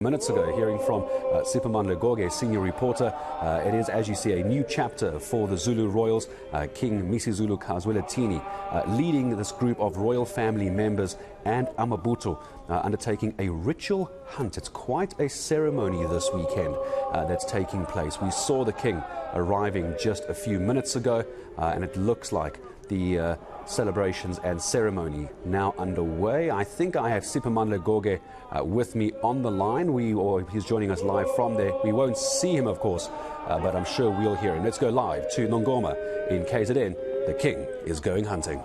Minutes ago, hearing from Siphamandla Goge, senior reporter. It is, as you see, a new chapter for the Zulu royals. King Misuzulu Zwelithini leading this group of royal family members and amabutho undertaking a ritual hunt. It's quite a ceremony this weekend that's taking place. We saw the king arriving just a few minutes ago, and it looks like the celebrations and ceremony now underway. I think I have Siphamandla Goge with me on the line. He's joining us live from there. We won't see him, of course, but I'm sure we'll hear him. Let's go live to Nongoma in KZN. The king is going hunting.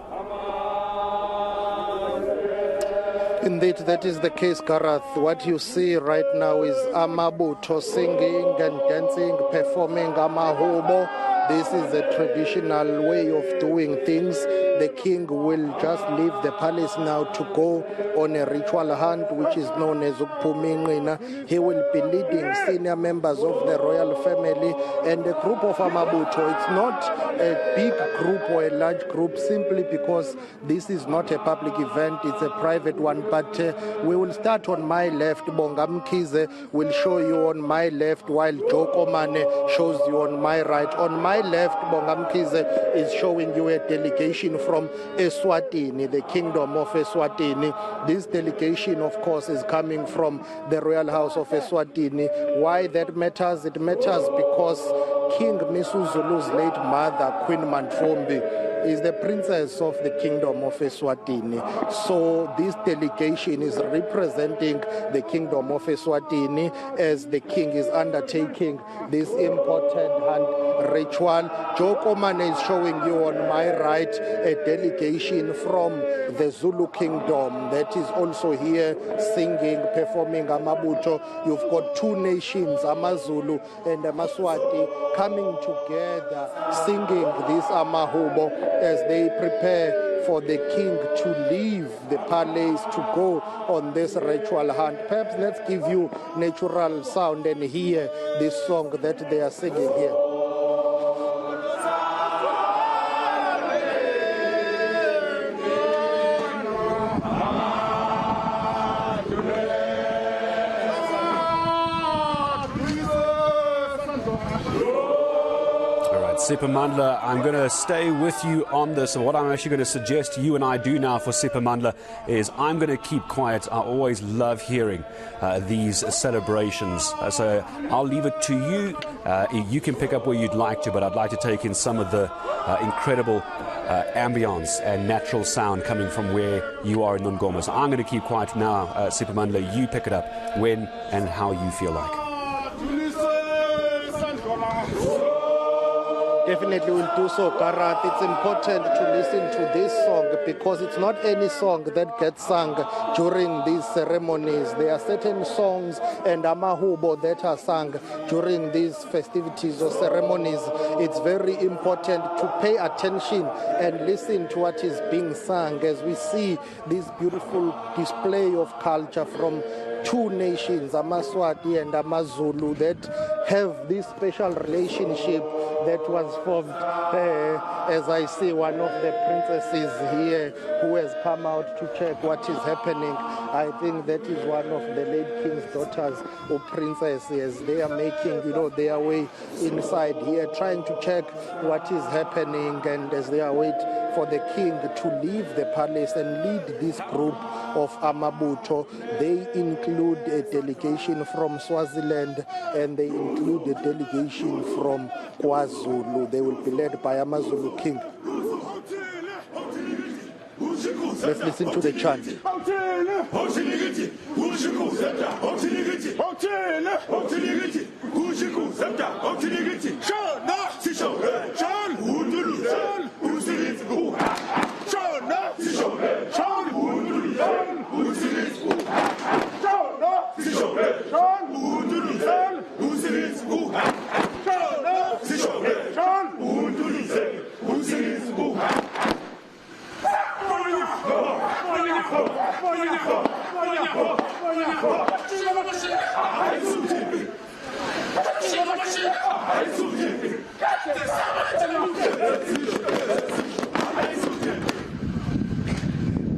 Indeed, that is the case, Gareth. What you see right now is amabutho singing and dancing, performing amahubo. This is a traditional way of doing things. The king will just leave the palace now to go on a ritual hunt, which is known as Ukuphuminqina. He will be leading senior members of the royal family and a group of amabutho. It's not a big group or a large group simply because this is not a public event, it's a private one. But we will start on my left. Bongamkize will show you on my left, while Nongoma shows you on my right. On my left, Bongamkize is showing you a delegation from Eswatini, the kingdom of Eswatini. This delegation, of course, is coming from the royal house of Eswatini. Why that matters? It matters because King Misuzulu's late mother, Queen Mantfombi, is the princess of the kingdom of Eswatini. So this delegation is representing the kingdom of Eswatini as the king is undertaking this important hunt ritual. Nongoma is showing you on my right a delegation from the Zulu kingdom that is also here singing, performing amabutho. You've got two nations, AmaZulu and AmaSwati, coming together singing this amahubo as they prepare for the king to leave the palace to go on this ritual hunt. Perhaps let's give you natural sound and hear this song that they are singing here. Siphamandla, I'm going to stay with you on this. And what I'm actually going to suggest you and I do now for Siphamandla is I'm going to keep quiet. I always love hearing these celebrations. So I'll leave it to you. You can pick up where you'd like to, but I'd like to take in some of the incredible ambience and natural sound coming from where you are in Nongoma. So I'm going to keep quiet now. Siphamandla, you pick it up when and how you feel like. Definitely will do so, Gareth. It's important to listen to this song because it's not any song that gets sung during these ceremonies. There are certain songs and amahubo that are sung during these festivities or ceremonies. It's very important to pay attention and listen to what is being sung as we see this beautiful display of culture from two nations, AmaSwati and AmaZulu, that have this special relationship that was formed, as I see one of the princesses here who has come out to check what is happening. I think that is one of the late king's daughters or princesses. They are making, their way inside here, trying to check what is happening, and as they are waiting for the king to leave the palace and lead this group of amabutho. They include a delegation from Swaziland and they include a delegation from KwaZulu. They will be led by AmaZulu king. Let's listen to the chant.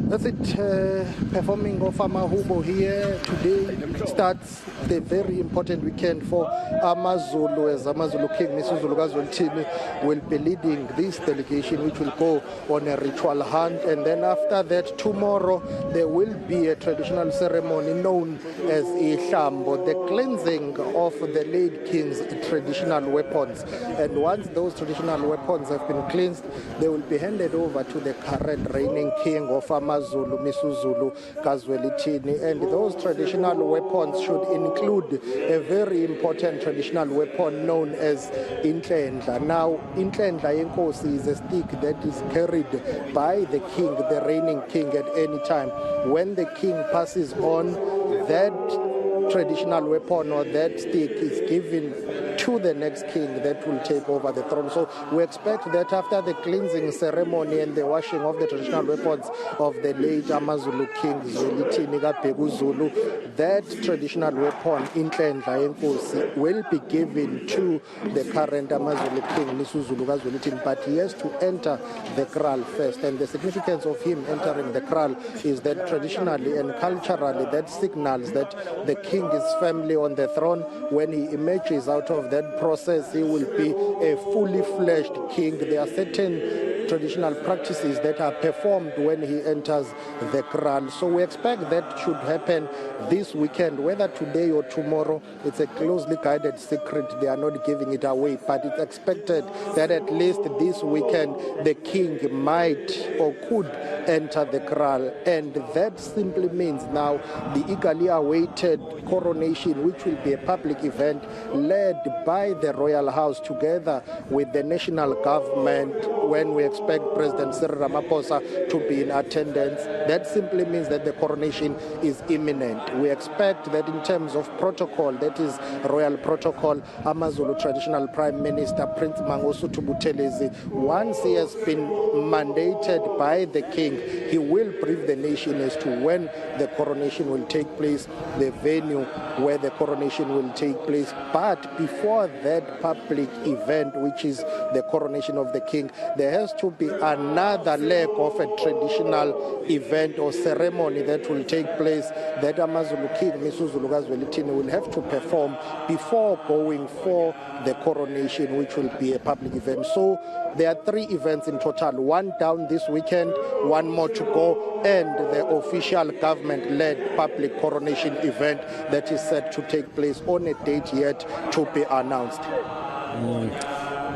That's it. Performing of amahubo here today starts the very important weekend for AmaZulu, as AmaZulu King Misuzulu Zwelithini will be leading this delegation, which will go on a ritual hunt. And then after that, tomorrow, there will be a traditional ceremony known as Ihlambo, the cleansing of the late king's traditional weapons. And once those traditional weapons have been cleansed, they will be handed over to the current reigning king of AmaZulu, Misuzulu Zwelithini. And those traditional weapons should include a very important traditional weapon known as eNCA. Now, eNCA yenkosi is a stick that is carried by the king, the reigning king, at any time. When the king passes on, that traditional weapon or that stick is given to the next king that will take over the throne. So we expect that after the cleansing ceremony and the washing of the traditional weapons of the late AmaZulu king Zwelithini Zulu, that traditional weapon eNCA yenkosi will be given to the current AmaZulu king Misuzulu Zwelithini, but he has to enter the kraal first. And the significance of him entering the kraal is that traditionally and culturally that signals that the king is firmly on the throne. When he emerges out of that process, he will be a fully fledged king. There are certain traditional practices that are performed when he enters the kraal. So we expect that should happen this weekend, whether today or tomorrow. It's a closely guided secret. They are not giving it away, but it's expected that at least this weekend the king might or could enter the kraal. And that simply means now the eagerly awaited coronation, which will be a public event led by the royal house together with the national government, when we expect President Cyril Ramaphosa to be in attendance. That simply means that the coronation is imminent. We expect that in terms of protocol, that is royal protocol, AmaZulu traditional Prime Minister Prince Mangosuthu Buthelezi, once he has been mandated by the king, he will brief the nation as to when the coronation will take place, the venue where the coronation will take place. But before that public event, which is the coronation of the king, there has to be another leg of a traditional event or ceremony that will take place that AmaZulu king Misuzulu Zwelithini will have to perform before going for the coronation, which will be a public event. So there are 3 events in total, one down this weekend, one more to go, and the official government-led public coronation event that is set to take place on a date yet to be announced.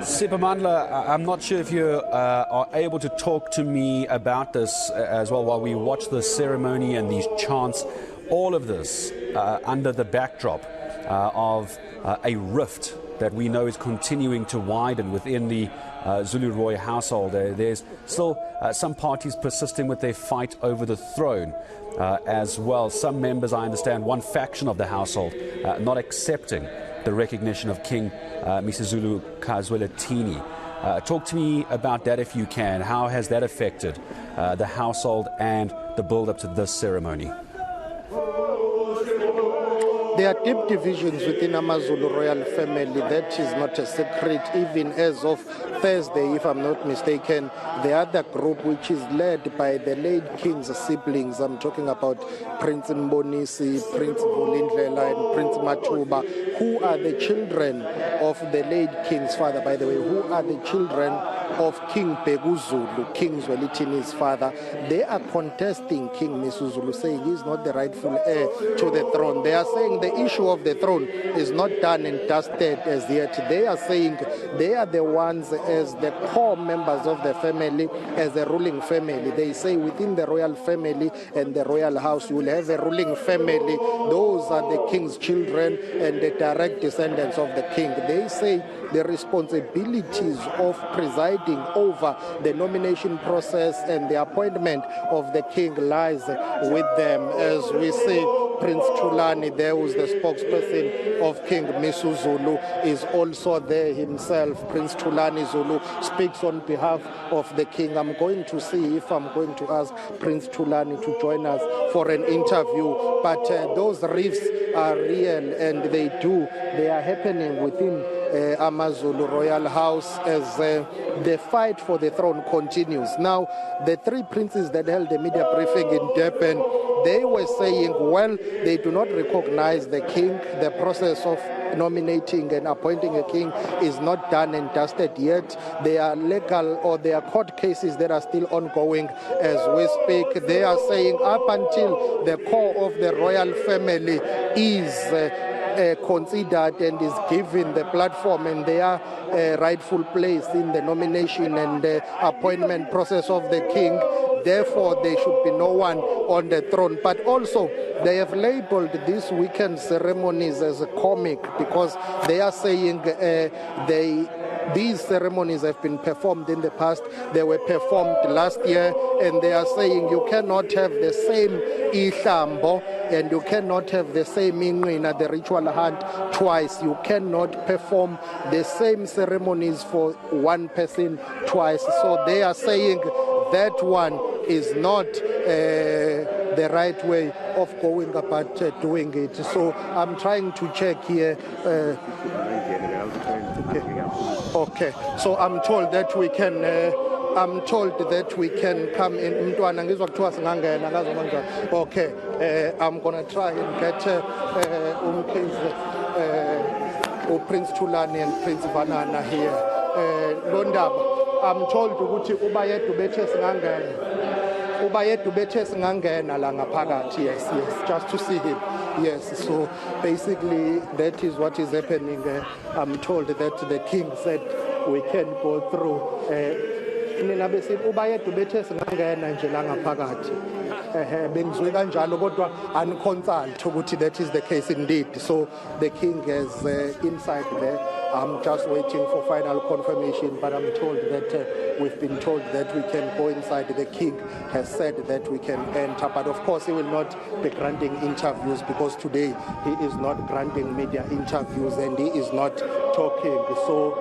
Siphamandla, I'm not sure if you are able to talk to me about this as well while we watch the ceremony and these chants. All of this under the backdrop of a rift that we know is continuing to widen within the Zulu royal household. There's still some parties persisting with their fight over the throne as well. Some members, I understand, one faction of the household not accepting the recognition of King Misuzulu Zwelithini. Talk to me about that if you can. How has that affected the household and the build-up to this ceremony? There are deep divisions within AmaZulu royal family. That is not a secret. Even as of Thursday, if I'm not mistaken, the other group, which is led by the late king's siblings, I'm talking about Prince Mbonisi, Prince Vulindlela, and Prince Machuba, who are the children of the late king's father, by the way, who are the children of King Zulu, King Zwelithini's father. They are contesting King Misuzulu, saying he's not the rightful heir to the throne. They are saying the issue of the throne is not done and dusted as yet. They are saying they are the ones as the core members of the family, as a ruling family. They say within the royal family and the royal house, you will have a ruling family. Those are the king's children and the direct descendants of the king. They say the responsibilities of presiding over the nomination process and the appointment of the king lies with them. As we see, Prince Thulani, there who's the spokesperson of King Misuzulu, is also there himself. Prince Thulani Zulu speaks on behalf of the king. I'm going to see if I'm going to ask Prince Thulani to join us for an interview. But those rifts are real, and they are happening within AmaZulu royal house as the fight for the throne continues. Now, the 3 princes that held a media briefing in Durban, they were saying, well, they do not recognize the king. The process of nominating and appointing a king is not done and dusted yet. There are legal or there are court cases that are still ongoing as we speak. They are saying up until the core of the royal family is considered and is given the platform and their rightful place in the nomination and appointment process of the king. Therefore, there should be no one on the throne. But also, they have labeled these weekend ceremonies as a comic because they are saying these ceremonies have been performed in the past. They were performed last year, and they are saying you cannot have the same ihlambo and you cannot have the same inqina, the ritual hunt, twice. You cannot perform the same ceremonies for one person twice. So they are saying that one is not the right way of going about doing it. So I'm trying to check here. Okay, so I'm told that we can come in. Okay, I'm gonna try and get Prince Tulani and Prince Vanana here. Londaba, I'm told ukuthi ubayedwa bethe singangena la ngaphakathi. Yes, just to see him. Yes, so basically that is what is happening. I'm told that the king said we can go through. Nina besithi ubayedwa bethe singangena nje la ngaphakathi. Bengizwe kanjalo kodwa unconsult ukuthi that is the case indeed. So the king is inside there. I'm just waiting for final confirmation, but I'm told that we've been told that we can go inside. The king has said that we can enter, but of course he will not be granting interviews because today he is not granting media interviews and he is not talking. So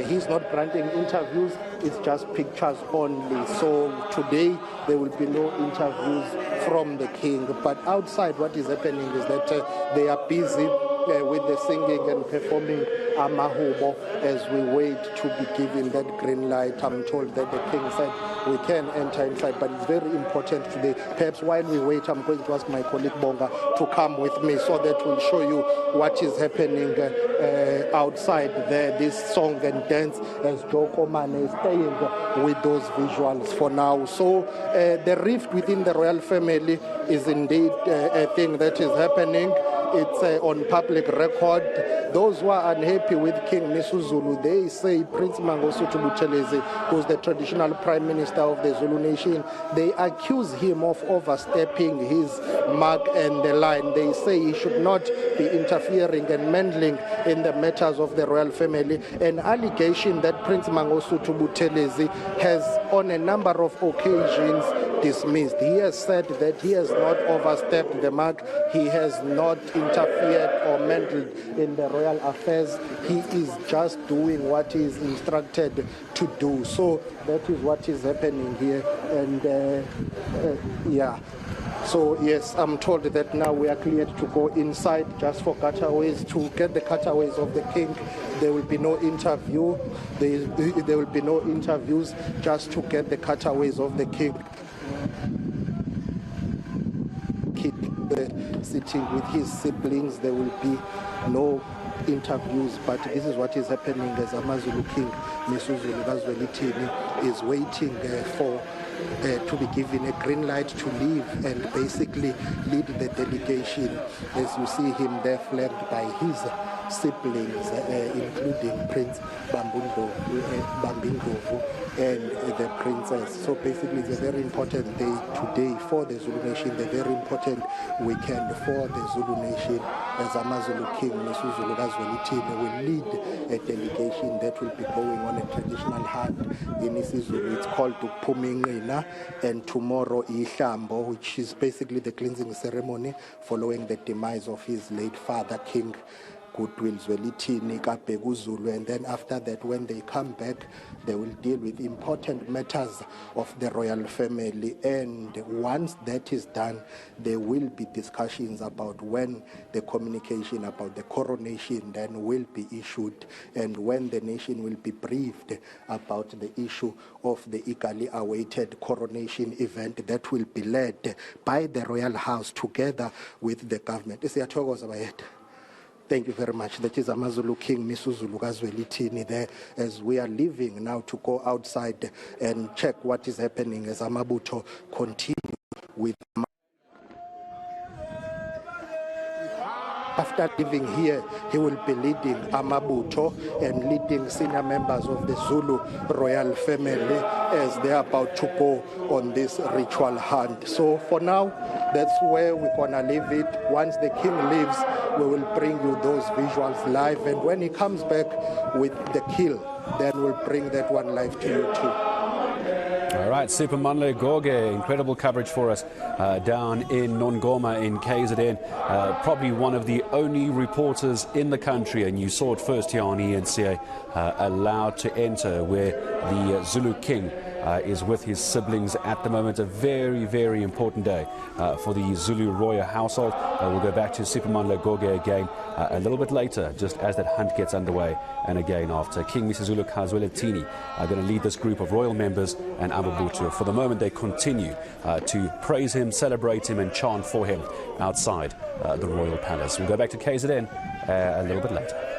he's not granting interviews. It's just pictures only. So today there will be no interviews from the king. But outside, what is happening is that they are busy with the singing and performing amahubo as we wait to be given that green light. I'm told that the king said we can enter inside, but it's very important today. Perhaps while we wait, I'm going to ask my colleague Bonga to come with me so that we'll show you what is happening outside there, this song and dance, as Joe Coman is staying with those visuals for now. So the rift within the royal family is indeed a thing that is happening. It's on public record. Those who are unhappy with King Misuzulu, they say Prince Mangosuthu Buthelezi, who's the traditional prime minister of the Zulu nation, they accuse him of overstepping his mark and the line. They say he should not be interfering and meddling in the matters of the royal family. An allegation that Prince Mangosuthu Buthelezi has on a number of occasions dismissed. He has said that he has not overstepped the mark. He has not interfered or meddled in the royal affairs. He is just doing what he is instructed to do. So that is what is happening here. And so yes, I'm told that now we are cleared to go inside just for cutaways, to get the cutaways of the king. There will be no interview. There will be no interviews, just to get the cutaways of the king. Sitting with his siblings, there will be no interviews, but this is what is happening as AmaZulu King Misuzulu Zwelithini is waiting for to be given a green light to leave and basically lead the delegation. As you see him there flanked by his siblings, including Prince Bambingovu and the princess. So basically it's a very important day today for the Zulu nation, the very important weekend for the Zulu nation, as AmaZulu King Misuzulu Zwelithini will lead a delegation that will be going on a traditional hunt in isiZulu. It's called Pumingina, and tomorrow Ihlambo, which is basically the cleansing ceremony following the demise of his late father, King Goodwill Zwelithini, Zulu, and then after that, when they come back, they will deal with important matters of the royal family. And once that is done, there will be discussions about when the communication about the coronation then will be issued, and when the nation will be briefed about the issue of the eagerly awaited coronation event that will be led by the Royal House together with the government. Thank you very much. That is AmaZulu King Misuzulu Zwelithini there, as we are leaving now to go outside and check what is happening as amabutho continue with. After leaving here, he will be leading amabutho and leading senior members of the Zulu royal family as they are about to go on this ritual hunt. So for now, that's where we're going to leave it. Once the king leaves, we will bring you those visuals live. And when he comes back with the kill, then we'll bring that one live to you too. All right, Siphamandla Goge, incredible coverage for us down in Nongoma in KZN. Probably one of the only reporters in the country, and you saw it first here on eNCA, allowed to enter where the Zulu king is with his siblings at the moment. A very, very important day for the Zulu royal household. We'll go back to Siphamandla Goge again a little bit later, just as that hunt gets underway. And again, after King Misuzulu Zwelithini are going to lead this group of royal members and amabutho. For the moment, they continue to praise him, celebrate him, and chant for him outside the Royal Palace. We'll go back to KZN a little bit later.